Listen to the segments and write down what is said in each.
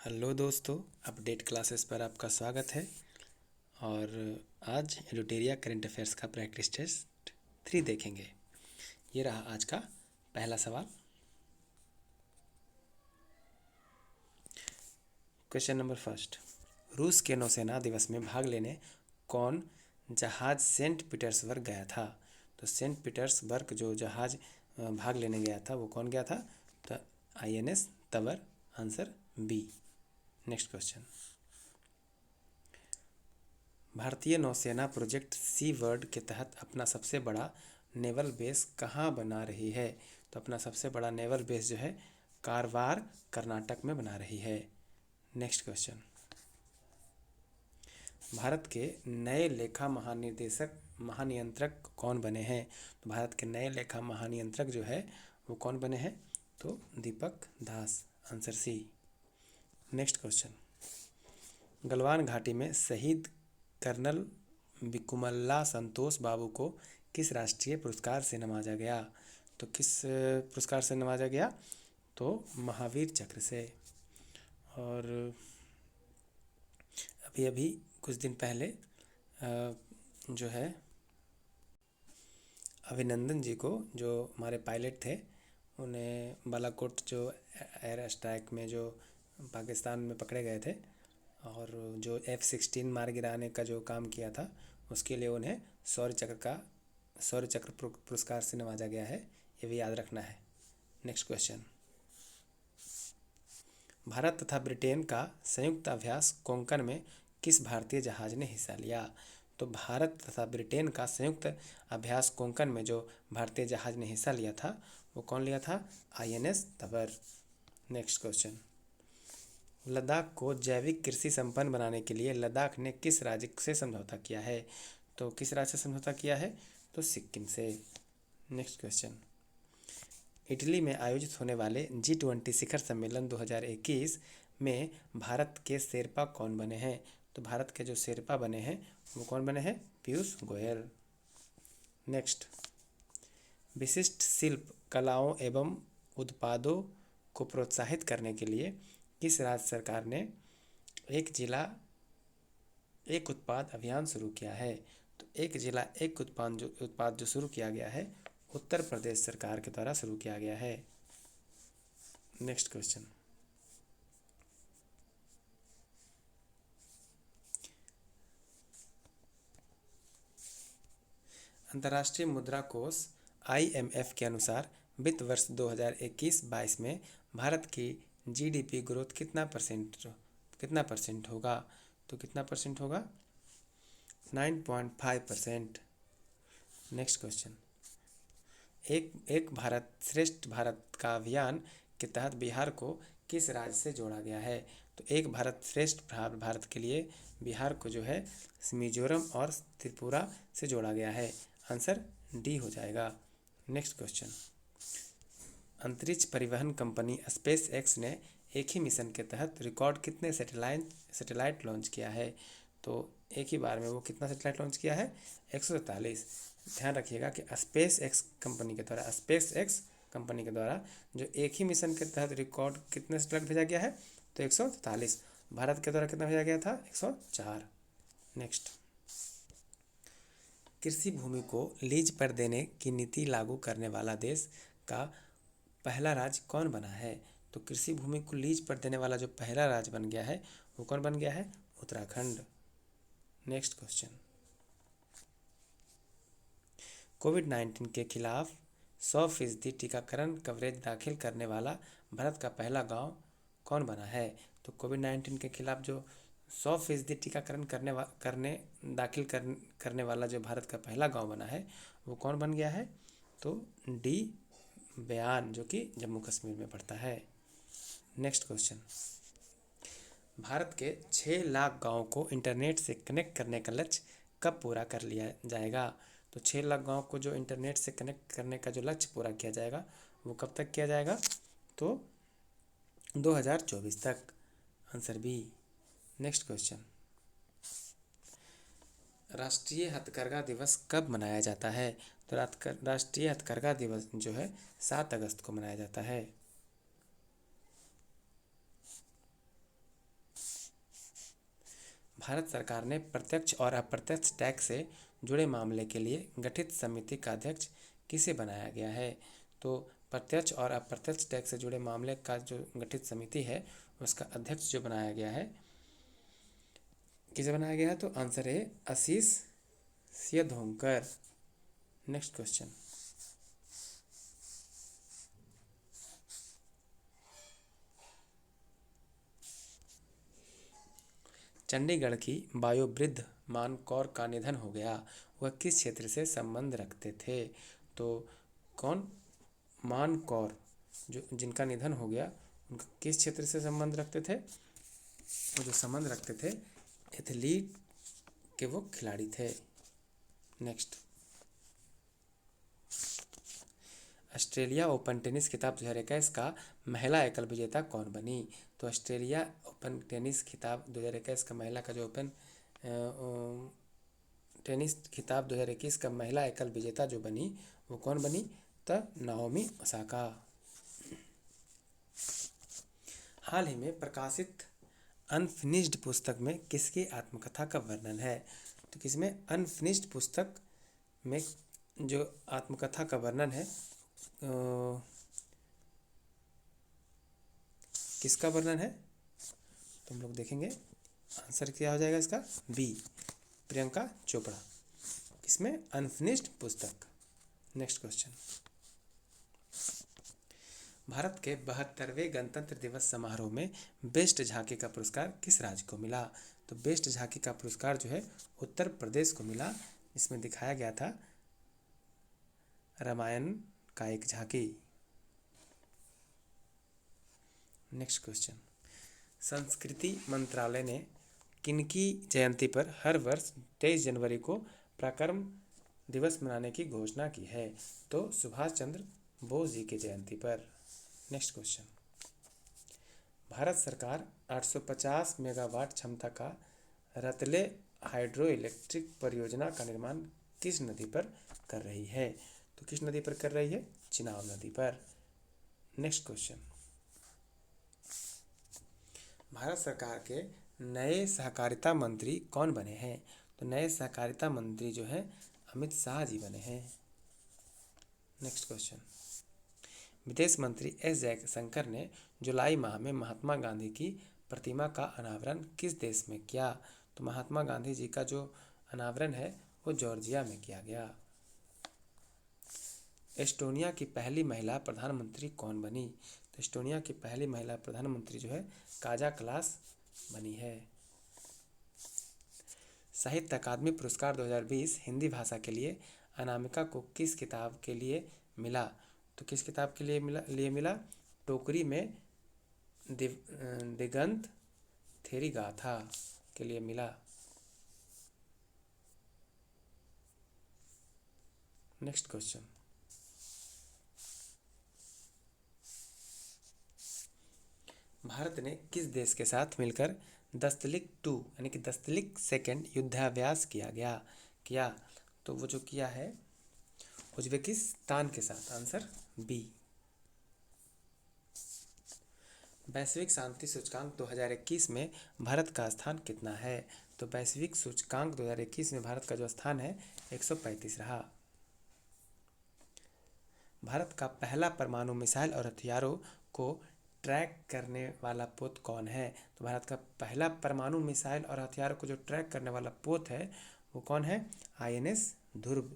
Hello दोस्तों, update classes पर आपका स्वागत है। और आज एडुटेरिया करंट अफेयर्स का प्रैक्टिस टेस्ट 3 देखेंगे। ये रहा आज का पहला सवाल। क्वेश्चन नंबर फर्स्ट, रूस के नौसेना दिवस में भाग लेने कौन जहाज सेंट पीटर्सबर्ग गया था? तो सेंट पीटर्सबर्ग जो जहाज भाग लेने गया था वो कौन गया था? तो INS Tabar. Answer B. Next question, भारतीय नौसेना प्रोजेक्ट सी वर्ड के तहत अपना सबसे बड़ा नेवल बेस कहाँ बना रही है? तो अपना सबसे बड़ा नेवल बेस जो है कारवार, कर्नाटक में बना रही है। नेक्स्ट क्वेश्चन, भारत के नए लेखा महानियंत्रक कौन बने हैं? तो भारत के नए लेखा महानियंत्रक जो है वो कौन बने हैं? तो Deepak Das. Answer C. Next question, Galwan घाटी में शहीद कर्नल बिकुमल्ला संतोष बाबू को किस राष्ट्रीय पुरस्कार से नवाजा गया? तो किस पुरस्कार से नवाजा गया? तो महावीर चक्र से। और अभी अभी कुछ दिन पहले जो है अभिनंदन जी को, जो हमारे पायलट थे, उन्हें बालाकोट जो एयर स्ट्राइक में जो पाकिस्तान में पकड़े गए थे और जो F-16 मार गिराने का जो काम किया था उसके लिए उन्हें शौर्य चक्र पुरस्कार से नवाजा गया है। ये भी याद रखना है। नेक्स्ट क्वेश्चन, भारत तथा ब्रिटेन का संयुक्त अभ्यास कोंकण में किस भारतीय जहाज ने हिस्सा लिया? तो भारत तथा ब्रिटेन का संयुक्त अभ्यास कोंकण में जो भारतीय जहाज ने हिस्सा लिया था वो कौन लिया था? INS तबर। नेक्स्ट क्वेश्चन, लद्दाख को जैविक कृषि संपन्न बनाने के लिए लद्दाख ने किस राज्य से समझौता किया है? तो किस राज्य से समझौता किया है? तो सिक्किम से। नेक्स्ट क्वेश्चन, इटली में आयोजित होने वाले G20 शिखर सम्मेलन 2021 में भारत के शेरपा कौन बने हैं? तो भारत के जो शेरपा बने हैं वो कौन बने हैं? पीयूष गोयल। नेक्स्ट, विशिष्ट शिल्प कलाओं एवं उत्पादों को प्रोत्साहित करने के लिए किस राज्य सरकार ने एक जिला एक उत्पाद अभियान शुरू किया है? तो एक जिला एक उत्पाद जो शुरू किया गया है उत्तर प्रदेश सरकार के द्वारा शुरू किया गया है। नेक्स्ट क्वेश्चन, अंतर्राष्ट्रीय मुद्रा कोष IMF के अनुसार वित्त वर्ष 2021-22 में भारत की GDP ग्रोथ कितना परसेंट होगा? तो कितना परसेंट होगा? 9.5%। नेक्स्ट क्वेश्चन, एक भारत श्रेष्ठ भारत का अभियान के तहत बिहार को किस राज्य से जोड़ा गया है? तो एक भारत श्रेष्ठ भारत के लिए बिहार को जो है मिजोरम और त्रिपुरा से जोड़ा गया है। आंसर डी हो जाएगा। नेक्स्ट क्वेश्चन, अंतरिक्ष परिवहन कंपनी स्पेस एक्स ने एक ही मिशन के तहत रिकॉर्ड कितने सैटेलाइट लॉन्च किया है? तो एक ही बार में वो कितना सैटेलाइट लॉन्च किया है? 147। ध्यान रखिएगा कि स्पेस एक्स कंपनी के द्वारा जो एक ही मिशन के तहत रिकॉर्ड कितने सैटेलाइट भेजा गया है? तो 143। भारत के द्वारा कितना भेजा गया था? 104। नेक्स्ट, कृषि भूमि को लीज पर देने की नीति लागू करने वाला देश का पहला राज्य कौन बना है? तो कृषि भूमि को लीज पर देने वाला जो पहला राज्य बन गया है वो कौन बन गया है? उत्तराखंड। नेक्स्ट क्वेश्चन, कोविड-19 के खिलाफ 100% टीकाकरण कवरेज दाखिल करने वाला भारत का पहला गांव कौन बना है? तो कोविड-19 के खिलाफ जो 100% टीकाकरण करने वाला जो भारत का पहला गांव बना है वो कौन बन गया है? तो डी बयान, जो कि जम्मू कश्मीर में पड़ता है। नेक्स्ट क्वेश्चन, भारत के 6 लाख गाँव को इंटरनेट से कनेक्ट करने का लक्ष्य कब पूरा कर लिया जाएगा? तो 6 लाख गाँव को जो इंटरनेट से कनेक्ट करने का जो लक्ष्य पूरा किया जाएगा वो कब तक किया जाएगा? तो 2024 तक। Answer B. नेक्स्ट क्वेश्चन, राष्ट्रीय हथकरघा दिवस कब मनाया जाता है? तो राष्ट्रीय हथकरघा दिवस जो है 7 अगस्त को मनाया जाता है। भारत सरकार ने प्रत्यक्ष और अप्रत्यक्ष टैक्स से जुड़े मामले के लिए गठित समिति का अध्यक्ष किसे बनाया गया है? तो प्रत्यक्ष और अप्रत्यक्ष टैक्स से जुड़े मामले का जो गठित समिति है उसका अध्यक्ष जो बनाया गया है, किसे बनाया गया है? तो आंसर है आशीष सियधोंकर। नेक्स्ट क्वेश्चन, चंडीगढ़ की वयोवृद्ध मान कौर का निधन हो गया, वह किस क्षेत्र से संबंध रखते थे? तो कौन? मान कौर जो जिनका निधन हो गया, उनका किस क्षेत्र से संबंध रखते थे? वो जो संबंध रखते थे एथलीट के वो खिलाड़ी थे। नेक्स्ट, ऑस्ट्रेलिया ओपन टेनिस खिताब 2021 का महिला एकल विजेता कौन बनी? तो ऑस्ट्रेलिया ओपन टेनिस खिताब 2021 का महिला का जो ओपन टेनिस खिताब 2021 का महिला एकल विजेता जो बनी वो कौन बनी? तो नाओमी ओसाका। हाल ही में प्रकाशित अनफिनिश्ड पुस्तक में किसकी आत्मकथा का वर्णन है? तो किसमें? अनफिनिश्ड पुस्तक में जो आत्मकथा का वर्णन है किसका वर्णन है? तो हम लोग देखेंगे आंसर क्या हो जाएगा इसका, बी, प्रियंका चोपड़ा। इसमें अनफिनिश्ड पुस्तक। नेक्स्ट क्वेश्चन, भारत के 72वें गणतंत्र दिवस समारोह में बेस्ट झांकी का पुरस्कार किस राज्य को मिला? तो बेस्ट झांकी का पुरस्कार जो है उत्तर प्रदेश को मिला। इसमें दिखाया गया था रामायण का एक झांकी। नेक्स्ट क्वेश्चन, संस्कृति मंत्रालय ने किनकी जयंती पर हर वर्ष 23 जनवरी को पराक्रम दिवस मनाने की घोषणा की है? तो सुभाष चंद्र बोस जी की जयंती पर। नेक्स्ट क्वेश्चन, भारत सरकार 850 मेगावाट क्षमता का रतले हाइड्रो इलेक्ट्रिक परियोजना का निर्माण किस नदी पर कर रही है? तो किस नदी पर कर रही है? चिनाब नदी पर। नेक्स्ट क्वेश्चन, भारत सरकार के नए सहकारिता मंत्री कौन बने हैं? तो नए सहकारिता मंत्री जो है अमित शाह जी बने हैं। नेक्स्ट क्वेश्चन, विदेश मंत्री एस जयशंकर ने जुलाई माह में महात्मा गांधी की प्रतिमा का अनावरण किस देश में किया? तो महात्मा गांधी जी का जो अनावरण है वो जॉर्जिया में किया गया। एस्टोनिया की पहली महिला प्रधानमंत्री कौन बनी? तो एस्टोनिया की पहली महिला प्रधानमंत्री जो है काजा क्लास बनी है। साहित्य अकादमी पुरस्कार 2020 हिंदी भाषा के लिए अनामिका को किस किताब के लिए मिला? तो किस किताब के लिए मिला? टोकरी में दिगंत थेरी गाथा के लिए मिला। नेक्स्ट क्वेश्चन, भारत ने किस देश के साथ मिलकर दस्तलिक 2 यानी कि दस्तलिक सेकेंड युद्धाभ्यास किया? तो वो जो किया है उज्बेकिस्तान के साथ। Answer B. वैश्विक शांति सूचकांक 2021 में भारत का स्थान कितना है? तो वैश्विक सूचकांक 2021 में भारत का जो स्थान है 135 रहा। भारत का पहला परमाणु मिसाइल और हथियारों को ट्रैक करने वाला पोत कौन है? तो भारत का पहला परमाणु मिसाइल और हथियारों को जो ट्रैक करने वाला पोत है वो कौन है? INS ध्रुव।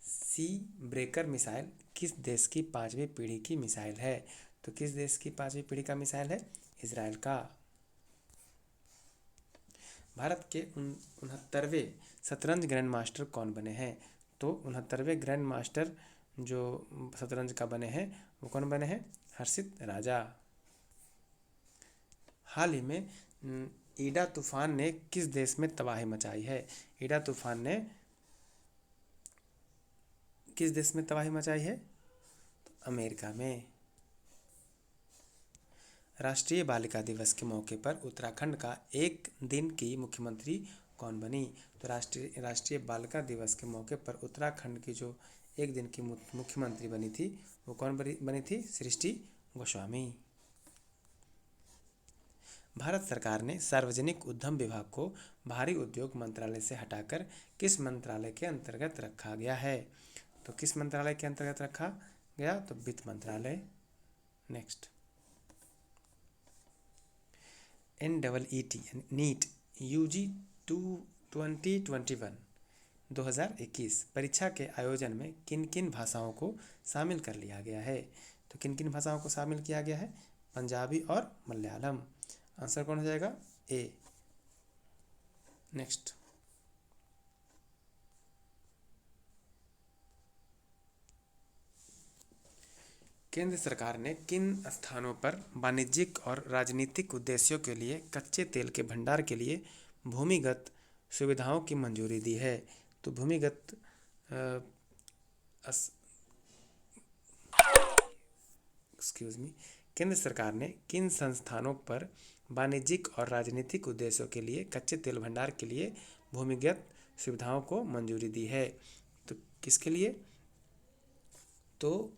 सी ब्रेकर मिसाइल किस देश की 5वीं पीढ़ी की मिसाइल है? तो किस देश की 5वीं पीढ़ी का मिसाइल है? इजराइल का। भारत के 69वें शतरंज ग्रैंड मास्टर कौन बने हैं? तो 69वें ग्रैंड मास्टर जो शतरंज का बने हैं वो कौन बने हैं? हर्षित राजा। हाल ही में ईडा तूफान ने किस देश में तबाही मचाई है? ईडा तूफान ने किस देश में तबाही मचाई है? तो अमेरिका में। राष्ट्रीय बालिका दिवस के मौके पर उत्तराखंड का एक दिन की मुख्यमंत्री कौन बनी? तो राष्ट्रीय बालिका दिवस के मौके पर उत्तराखंड की जो एक दिन की मुख्यमंत्री बनी थी वो कौन बनी थी? सृष्टि गोस्वामी। भारत सरकार ने सार्वजनिक उद्यम विभाग को भारी उद्योग मंत्रालय से हटाकर किस मंत्रालय के अंतर्गत रखा गया है? तो किस मंत्रालय के अंतर्गत रखा गया? तो वित्त मंत्रालय। नेक्स्ट, NEET नीट यूजी 2021 परीक्षा के आयोजन में किन किन भाषाओं को शामिल कर लिया गया है? तो किन किन भाषाओं को शामिल किया गया है? पंजाबी और मलयालम। आंसर कौन हो जाएगा? ए। नेक्स्ट, केंद्र सरकार ने किन स्थानों पर वाणिज्यिक और राजनीतिक उद्देश्यों के लिए कच्चे तेल के भंडार के लिए भूमिगत सुविधाओं की मंजूरी दी है? तो भूमिगत केंद्र सरकार ने किन संस्थानों पर वाणिज्यिक और राजनीतिक उद्देश्यों के लिए कच्चे तेल भंडार के लिए भूमिगत सुविधाओं को मंजूरी दी है? तो किसके लिए? तो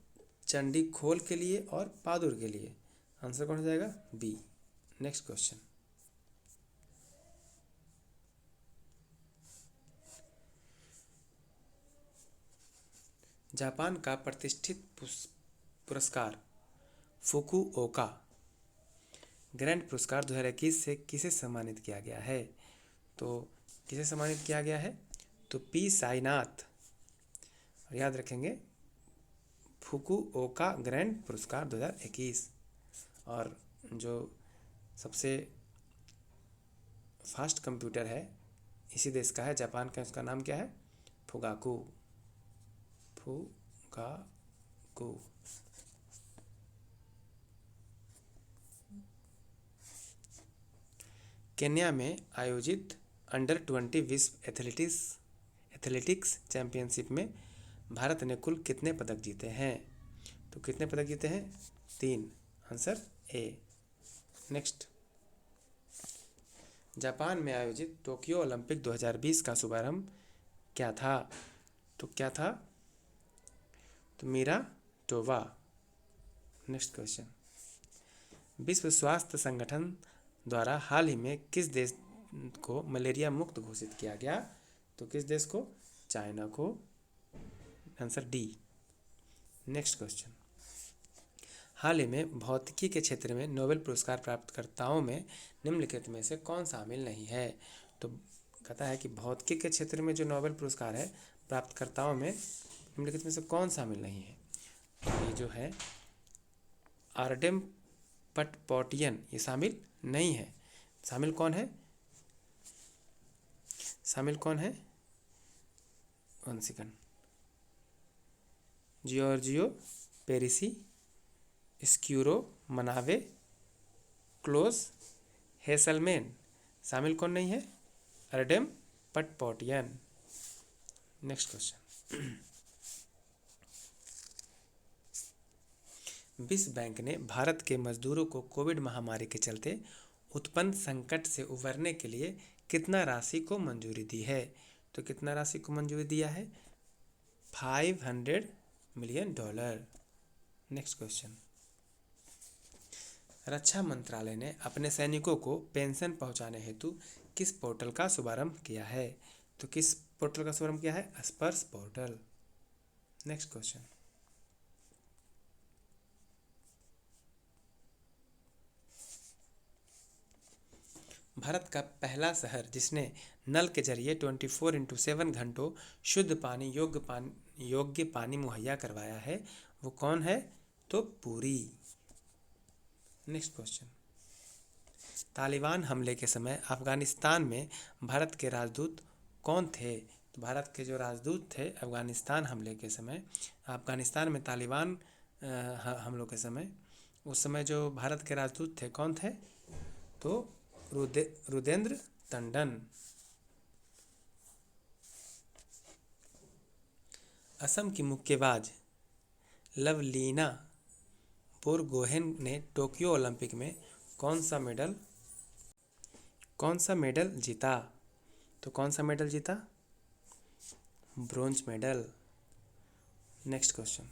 चंडी खोल के लिए और पादुर के लिए। आंसर कौन हो जाएगा? बी। नेक्स्ट क्वेश्चन, जापान का प्रतिष्ठित पुरस्कार फुकुओका ग्रैंड पुरस्कार 2021 से किसे सम्मानित किया गया है? तो किसे सम्मानित किया गया है? तो पी साईनाथ। और याद रखेंगे, फुकुओका ग्रैंड पुरस्कार 2021। और जो सबसे फास्ट कंप्यूटर है इसी देश का है, जापान का, उसका नाम क्या है? फुगाकू। केन्या में आयोजित अंडर-20 विश्व एथलेटिक्स चैंपियनशिप में भारत ने कुल कितने पदक जीते हैं? तो कितने पदक जीते हैं? 3। Answer A. नेक्स्ट, जापान में आयोजित टोक्यो ओलंपिक 2020 का शुभारंभ क्या था? तो क्या था? तो मीरा टोवा। नेक्स्ट क्वेश्चन, विश्व स्वास्थ्य संगठन द्वारा हाल ही में किस देश को मलेरिया मुक्त घोषित किया गया? तो किस देश को? चाइना को। Answer D. नेक्स्ट क्वेश्चन, हाल ही में भौतिकी के क्षेत्र में नोबेल पुरस्कार प्राप्तकर्ताओं में निम्नलिखित में से कौन शामिल नहीं है? तो कहता है कि भौतिकी के क्षेत्र में जो नोबेल पुरस्कार है प्राप्तकर्ताओं में निम्नलिखित में से कौन शामिल नहीं है? तो ये जो है आरडेम पटपौटियन, ये शामिल नहीं है। शामिल कौन है? शामिल कौन है? 1 सेकंड, जियोर्जियो पेरिसी, स्क्यूरो मनावे, क्लोज हेसलमेन। शामिल कौन नहीं है? आरडेम पटपौटियन। नेक्स्ट क्वेश्चन, विश्व बैंक ने भारत के मजदूरों को कोविड महामारी के चलते उत्पन्न संकट से उबरने के लिए कितना राशि को मंजूरी दी है? तो कितना राशि को मंजूरी दिया है? $500 मिलियन। नेक्स्ट क्वेश्चन, रक्षा मंत्रालय ने अपने सैनिकों को पेंशन पहुंचाने हेतु किस पोर्टल का शुभारंभ किया है? तो किस पोर्टल का शुभारंभ किया है? स्पर्श पोर्टल। नेक्स्ट क्वेश्चन, भारत का पहला शहर जिसने नल के जरिए 24/7 घंटों शुद्ध पानी योग्य पानी मुहैया करवाया है, वो कौन है? तो पुरी। नेक्स्ट क्वेश्चन, तालिबान हमले के समय अफगानिस्तान में भारत के राजदूत कौन थे? तो भारत के जो राजदूत थे अफगानिस्तान हमले के समय, अफगानिस्तान में तालिबान हमलों के समय, उस समय जो भारत के राजदूत थे कौन थे? तो रुदेंद्र टंडन। असम की मुक्केबाज लवलीना बोरगोहेन ने टोक्यो ओलंपिक में कौन सा मेडल जीता? तो कौन सा मेडल जीता? Bronze medal. नेक्स्ट क्वेश्चन,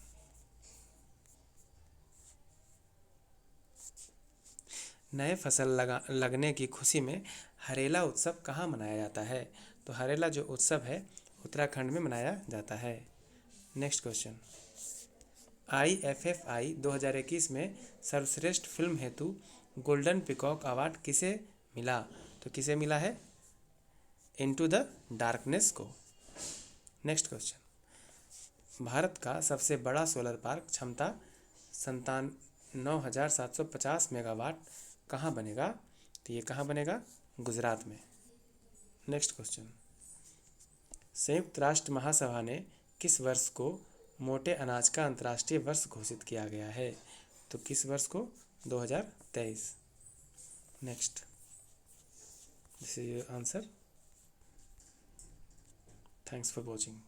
नए फसल लगने की खुशी में हरेला उत्सव कहाँ मनाया जाता है? तो हरेला जो उत्सव है उत्तराखंड में मनाया जाता है। नेक्स्ट क्वेश्चन, IFFI 2021 में सर्वश्रेष्ठ फिल्म हेतु गोल्डन पिकॉक अवार्ड किसे मिला? तो किसे मिला है? इनटू द डार्कनेस को। नेक्स्ट क्वेश्चन, भारत का सबसे बड़ा सोलर पार्क क्षमता 97,750 मेगावाट कहाँ बनेगा? तो ये कहाँ बनेगा? गुजरात में। नेक्स्ट क्वेश्चन, संयुक्त राष्ट्र महासभा ने किस वर्ष को मोटे अनाज का अंतर्राष्ट्रीय वर्ष घोषित किया गया है? तो किस वर्ष को? 2023। Next, this is your answer. Thanks for watching.